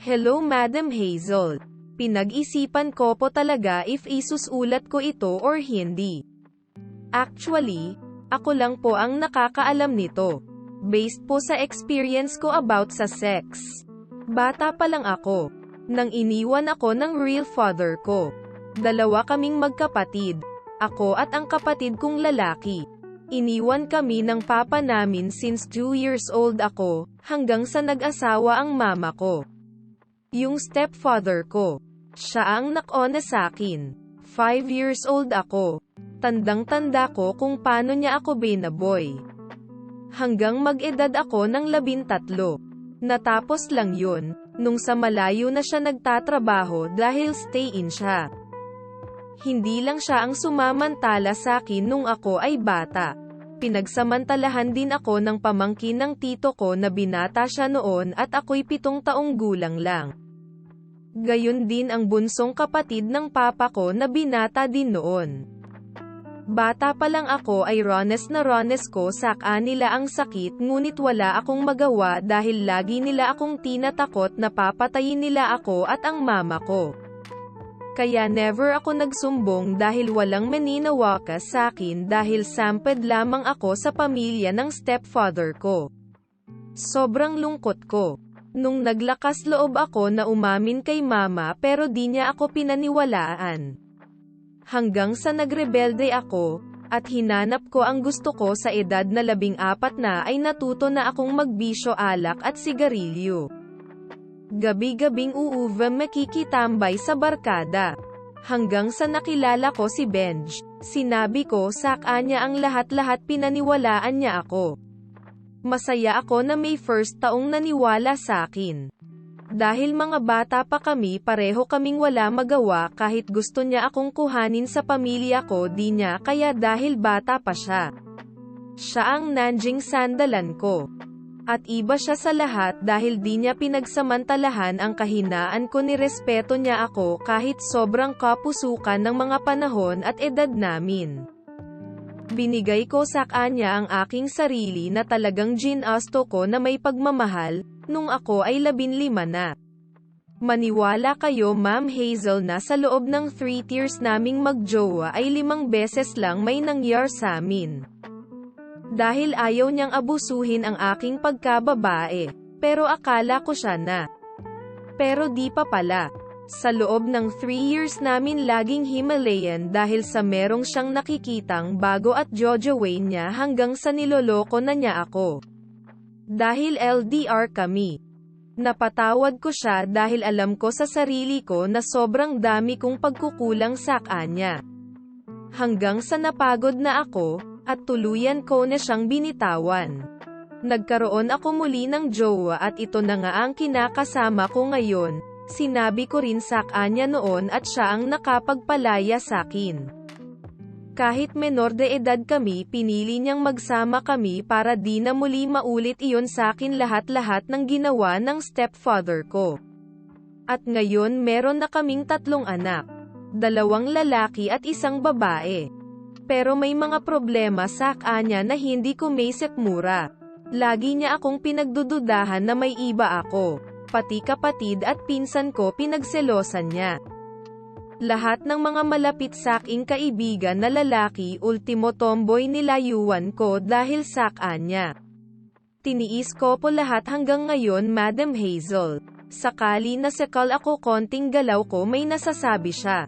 Hello Madam Hazel. Pinag-isipan ko po talaga if isusulat ko ito or hindi. Actually, ako lang po ang nakakaalam nito. Based po sa experience ko about sa sex. Bata pa lang ako, nang iniwan ako ng real father ko. Dalawa kaming magkapatid, ako at ang kapatid kong lalaki. Iniwan kami ng papa namin since 2 years old ako, hanggang sa nag-asawa ang mama ko. Yung stepfather ko, siya ang nakona sa akin. 5 years old ako. Tandang-tanda ko kung paano niya ako binaboy. Hanggang mag-edad ako ng 13. Natapos lang yun, nung sa malayo na siya nagtatrabaho dahil stay-in siya. Hindi lang siya ang sumamantala sa akin nung ako ay bata. Pinagsamantalahan din ako ng pamangkin ng tito ko na binata siya noon at ako'y 7 taong gulang lang. Gayon din ang bunsong kapatid ng papa ko na binata din noon. Bata pa lang ako ay ranes ko sa kanila ang sakit ngunit wala akong magawa dahil lagi nila akong tinatakot na papatayin nila ako at ang mama ko. Kaya never ako nagsumbong dahil walang maninawakas sa akin dahil samped lamang ako sa pamilya ng stepfather ko. Sobrang lungkot ko. Nung naglakas loob ako na umamin kay mama pero di niya ako pinaniwalaan. Hanggang sa nagrebelde ako, at hinanap ko ang gusto ko sa edad na 14 na ay natuto na akong magbisyo alak at sigarilyo. Gabi-gabing makikitambay sa barkada. Hanggang sa nakilala ko si Benj, sinabi ko sa kanya ang lahat-lahat pinaniwalaan niya ako. Masaya ako na may first taong naniwala sa akin. Dahil mga bata pa kami pareho kaming wala magawa kahit gusto niya akong kuhanin sa pamilya ko di niya kaya dahil bata pa siya. Siya ang nanjing sandalan ko. At iba siya sa lahat dahil di niya pinagsamantalahan ang kahinaan ko ni respeto niya ako kahit sobrang kapusukan ng mga panahon at edad namin. Binigay ko sa kanya ang aking sarili na talagang ginasto ko na may pagmamahal, nung ako ay 15 na. Maniwala kayo Ma'am Hazel na sa loob ng 3 years naming magjowa ay 5 beses lang may nangyar sa amin. Dahil ayaw niyang abusuhin ang aking pagkababae, pero akala ko siya na. Pero di pa pala. Sa loob ng 3 years namin laging Himalayan dahil sa merong siyang nakikitang bago at jojowain niya hanggang sa niloloko na niya ako. Dahil LDR kami. Napatawad ko siya dahil alam ko sa sarili ko na sobrang dami kong pagkukulang sa kanya. Hanggang sa napagod na ako, at tuluyan ko na siyang binitawan. Nagkaroon ako muli ng jowa at ito na nga ang kinakasama ko ngayon. Sinabi ko rin sa kanya noon at siya ang nakapagpalaya sa akin. Kahit menor de edad kami pinili niyang magsama kami para di na muli maulit iyon sa akin lahat-lahat ng ginawa ng stepfather ko. At ngayon meron na kaming 3 anak. 2 lalaki at 1 babae. Pero may mga problema sa kanya na hindi ko may sekmura. Lagi niya akong pinagdududahan na may iba ako. Pati kapatid at pinsan ko pinagselosan niya. Lahat ng mga malapit sa aking kaibigan na lalaki ultimo tomboy nilayuan ko dahil sa kanya. Tiniis ko po lahat hanggang ngayon Madam Hazel. Sakali na sakal ako konting galaw ko may nasasabi siya.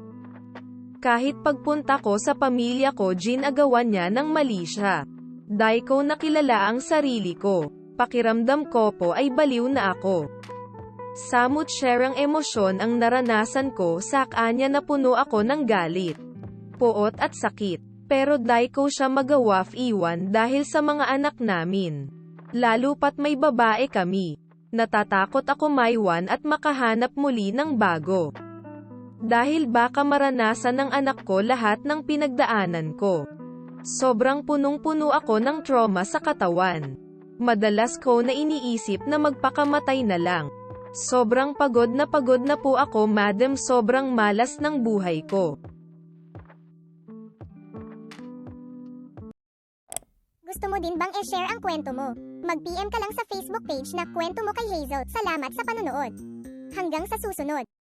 Kahit pagpunta ko sa pamilya ko ginagawan niya ng mali siya. Dahil ko nakilala ang sarili ko. Pakiramdam ko po ay baliw na ako. Samut siyang emosyon ang naranasan ko sa kanya na puno ako ng galit, puot at sakit. Pero dahil ko siya magawaf iwan dahil sa mga anak namin. Lalo pat may babae kami. Natatakot ako maiwan at makahanap muli ng bago. Dahil baka maranasan ng anak ko lahat ng pinagdaanan ko. Sobrang punong-puno ako ng trauma sa katawan. Madalas ko na iniisip na magpakamatay na lang. Sobrang pagod na po ako madam sobrang malas ng buhay ko. Gusto mo din bang i-share ang kwento mo? Mag-PM ka lang sa Facebook page na Kwento Mo kay Hazel. Salamat sa panonood. Hanggang sa susunod.